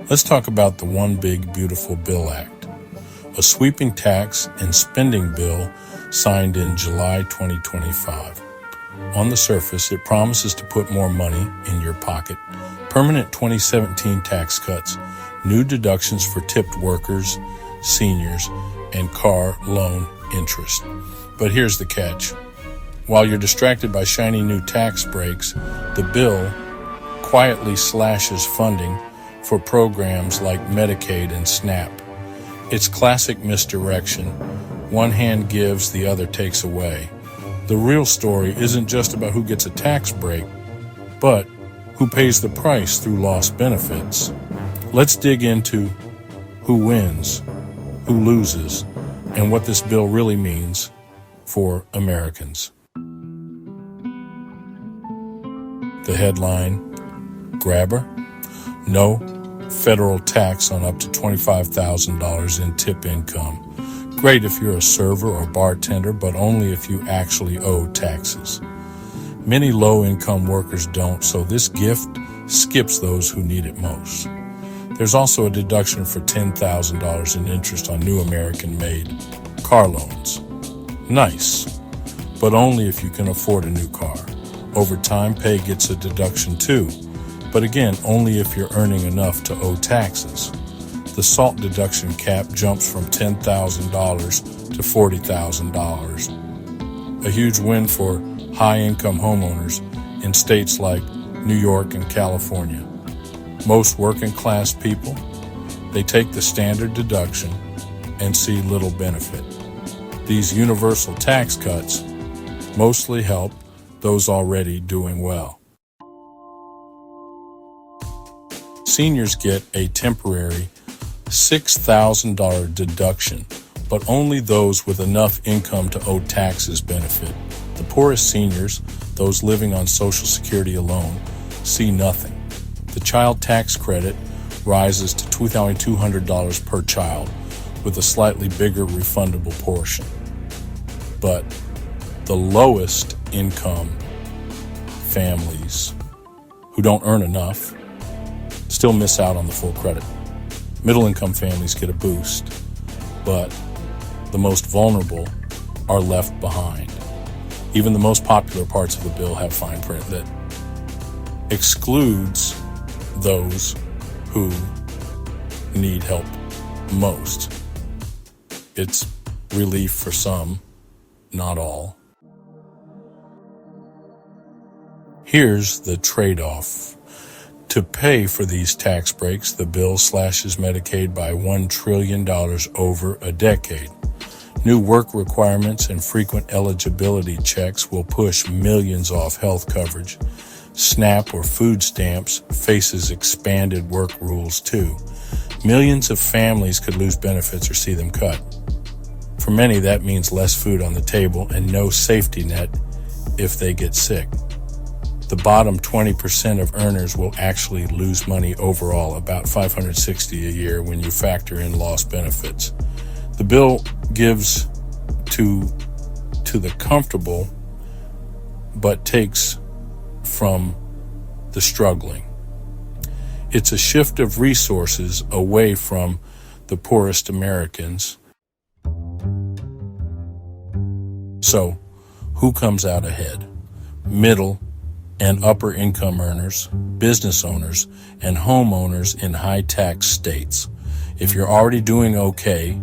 Let's talk about the One Big Beautiful Bill Act, a sweeping tax and spending bill signed in July 2025. On the surface, it promises to put more money in your pocket, permanent 2017 tax cuts, new deductions for tipped workers, seniors, and car loan interest. But here's the catch. While you're distracted by shiny new tax breaks, the bill quietly slashes funding for programs like Medicaid and SNAP. It's classic misdirection. One hand gives, the other takes away. The real story isn't just about who gets a tax break, but who pays the price through lost benefits. Let's dig into who wins, who loses, and what this bill really means for Americans. The headline grabber: no federal tax on up to $25,000 in tip income. Great if you're a server or bartender, but only if you actually owe taxes. Many low-income workers don't, so this gift skips those who need it most. There's also a deduction for $10,000 in interest on new American-made car loans. Nice, but only if you can afford a new car. Overtime pay gets a deduction too, but again, only if you're earning enough to owe taxes. The SALT deduction cap jumps from $10,000 to $40,000. A huge win for high-income homeowners in states like New York and California. Most working-class people, they take the standard deduction and see little benefit. These universal tax cuts mostly help those already doing well. Seniors get a temporary $6,000 deduction, but only those with enough income to owe taxes benefit. The poorest seniors, those living on Social Security alone, see nothing. The child tax credit rises to $2,200 per child, with a slightly bigger refundable portion. But the lowest income families who don't earn enough still miss out on the full credit. Middle-income families get a boost, but the most vulnerable are left behind. Even the most popular parts of the bill have fine print that excludes those who need help most. It's relief for some, not all. Here's the trade-off. To pay for these tax breaks, the bill slashes Medicaid by $1 trillion over a decade. New work requirements and frequent eligibility checks will push millions off health coverage. SNAP or food stamps faces expanded work rules too. Millions of families could lose benefits or see them cut. For many, that means less food on the table and no safety net if they get sick. The bottom 20% of earners will actually lose money overall, about $560 a year when you factor in lost benefits. The bill gives to the comfortable, but takes from the struggling. It's a shift of resources away from the poorest Americans. So, who comes out ahead? Middle and upper income earners, business owners, and homeowners in high-tax states. If you're already doing okay,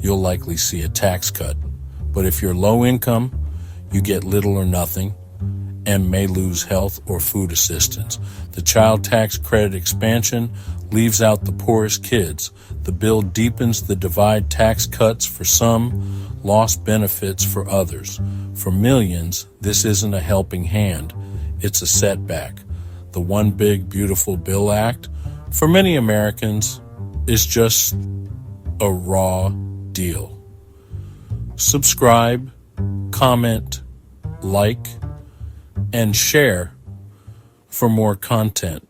you'll likely see a tax cut. But if you're low income, you get little or nothing and may lose health or food assistance. The child tax credit expansion leaves out the poorest kids. The bill deepens the divide: tax cuts for some, lost benefits for others. For millions, this isn't a helping hand. It's a setback. The One Big Beautiful Bill Act, for many Americans, is just a raw deal. Subscribe, comment, like, and share for more content.